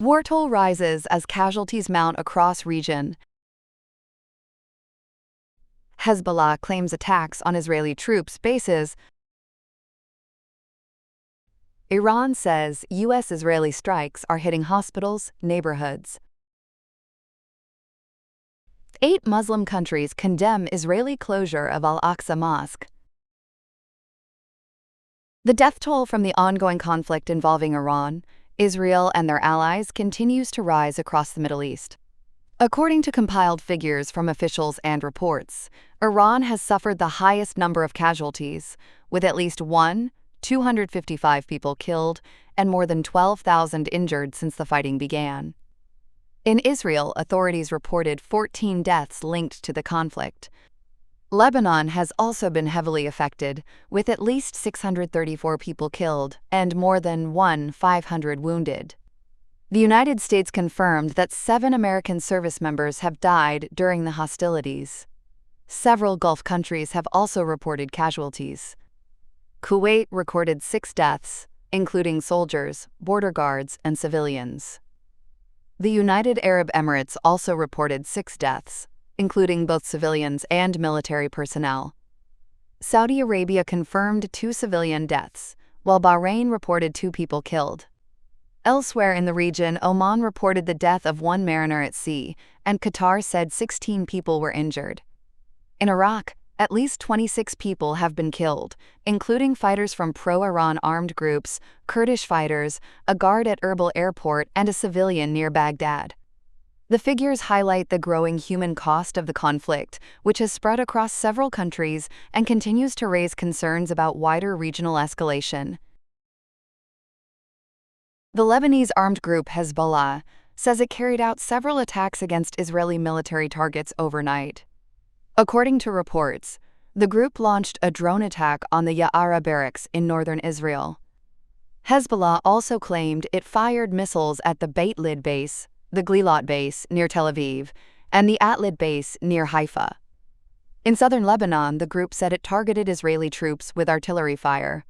War toll rises as casualties mount across region. Hezbollah claims attacks on Israeli troops' bases. Iran says U.S.-Israeli strikes are hitting hospitals, neighborhoods. 8 Muslim countries condemn Israeli closure of Al-Aqsa Mosque. The death toll from the ongoing conflict involving Iran, Israel, and their allies continues to rise across the Middle East. According to compiled figures from officials and reports, Iran has suffered the highest number of casualties, with at least 255 people killed and more than 12,000 injured since the fighting began. In Israel, authorities reported 14 deaths linked to the conflict. Lebanon has also been heavily affected, with at least 634 people killed and more than 500 wounded. The United States confirmed that 7 American service members have died during the hostilities. Several Gulf countries have also reported casualties. Kuwait recorded 6 deaths, including soldiers, border guards, and civilians. The United Arab Emirates also reported 6 deaths, including both civilians and military personnel. Saudi Arabia confirmed 2 civilian deaths, while Bahrain reported 2 people killed. Elsewhere in the region, Oman reported the death of 1 mariner at sea, and Qatar said 16 people were injured. In Iraq, at least 26 people have been killed, including fighters from pro-Iran armed groups, Kurdish fighters, a guard at Erbil airport, and a civilian near Baghdad. The figures highlight the growing human cost of the conflict, which has spread across several countries and continues to raise concerns about wider regional escalation. The Lebanese armed group Hezbollah says it carried out several attacks against Israeli military targets overnight. According to reports, the group launched a drone attack on the Ya'ara barracks in northern Israel. Hezbollah also claimed it fired missiles at the Beit Lid base, the Glilot base near Tel Aviv, and the Atlid base near Haifa. In southern Lebanon, the group said it targeted Israeli troops with artillery fire.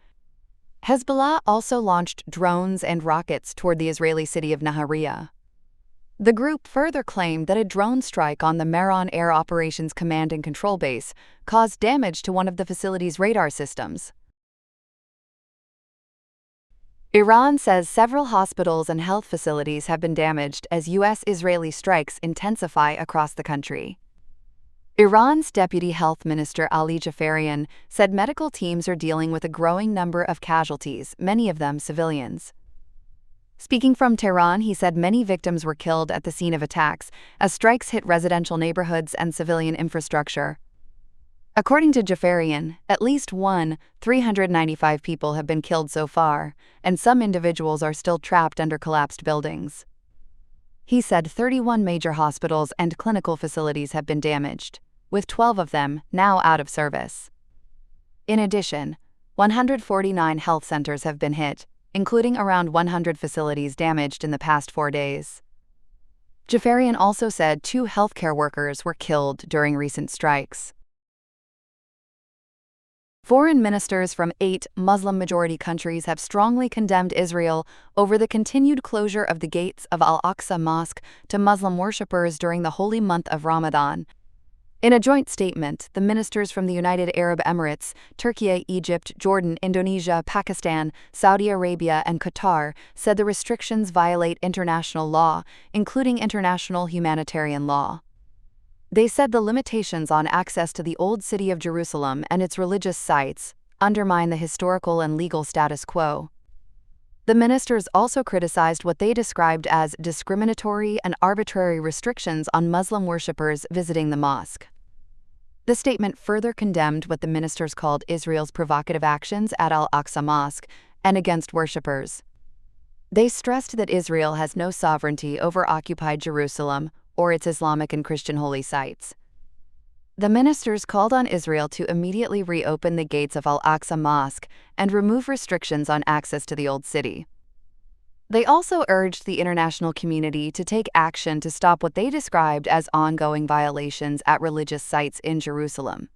Hezbollah also launched drones and rockets toward the Israeli city of Nahariya. The group further claimed that a drone strike on the Meron Air Operations Command and Control Base caused damage to one of the facility's radar systems. Iran says several hospitals and health facilities have been damaged as U.S.-Israeli strikes intensify across the country. Iran's Deputy Health Minister Ali Jafarian said medical teams are dealing with a growing number of casualties, many of them civilians. Speaking from Tehran, he said many victims were killed at the scene of attacks as strikes hit residential neighborhoods and civilian infrastructure. According to Jafarian, at least 395 people have been killed so far, and some individuals are still trapped under collapsed buildings. He said 31 major hospitals and clinical facilities have been damaged, with 12 of them now out of service. In addition, 149 health centers have been hit, including around 100 facilities damaged in the past 4 days. Jafarian also said 2 healthcare workers were killed during recent strikes. Foreign ministers from 8 Muslim-majority countries have strongly condemned Israel over the continued closure of the gates of Al-Aqsa Mosque to Muslim worshippers during the holy month of Ramadan. In a joint statement, the ministers from the United Arab Emirates, Turkey, Egypt, Jordan, Indonesia, Pakistan, Saudi Arabia, and Qatar said the restrictions violate international law, including international humanitarian law. They said the limitations on access to the Old City of Jerusalem and its religious sites undermine the historical and legal status quo. The ministers also criticized what they described as discriminatory and arbitrary restrictions on Muslim worshippers visiting the mosque. The statement further condemned what the ministers called Israel's provocative actions at Al-Aqsa Mosque and against worshippers. They stressed that Israel has no sovereignty over occupied Jerusalem or its Islamic and Christian holy sites. The ministers called on Israel to immediately reopen the gates of Al-Aqsa Mosque and remove restrictions on access to the Old City. They also urged the international community to take action to stop what they described as ongoing violations at religious sites in Jerusalem.